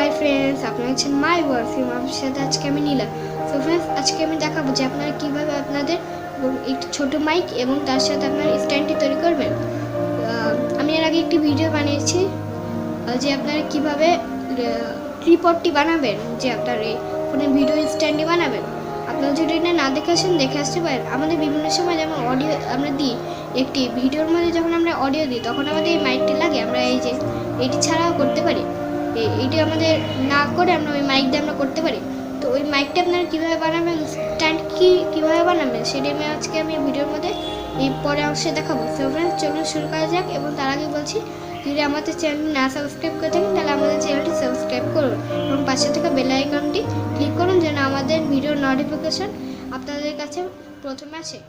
Hi friends, আপনারা হচ্ছেন মাই ওয়ার্ফিম। আমার সাথে আজকে আমি নীলা। তো ফ্রেন্ডস, আজকে আমি দেখাবো যে আপনারা কীভাবে আপনাদের একটি ছোটো মাইক এবং তার সাথে আপনার স্ট্যান্ডটি তৈরি করবেন। আমি এর আগে একটি ভিডিও বানিয়েছি যে আপনারা কীভাবে ট্রিপডটি বানাবেন, যে আপনার এই ফোনের ভিডিও স্ট্যান্ডটি বানাবেন। আপনারা যদি এটা না দেখে আসেন, দেখে আসতে পারেন। আমাদের বিভিন্ন সময় যেমন অডিও আমরা দিই, একটি ভিডিওর মধ্যে যখন আমরা অডিও দিই তখন আমাদের এই মাইকটি লাগে। আমরা এই যে এটি ছাড়াও করতে পারি, এইটি আমাদের না করে আমরা ওই মাইক দিয়ে আমরা করতে পারি। তো ওই মাইকটা আপনারা কীভাবে বানাবেন, স্ট্যান্ড কীভাবে বানাবেন, সেটি আজকে আমি ভিডিওর মধ্যে এই পরে অংশে দেখাবো। তো ফ্রেন্ডস, চলুন শুরু করা যাক। এবং তার আগে বলছি, যদি আমাদের চ্যানেল না সাবস্ক্রাইব করে থাকেন তাহলে আমাদের চ্যানেলটি সাবস্ক্রাইব করুন এবং পাশে থাকা বেল আইকনটি ক্লিক করুন যেন আমাদের ভিডিওর নোটিফিকেশন আপনাদের কাছে প্রথমে আসে।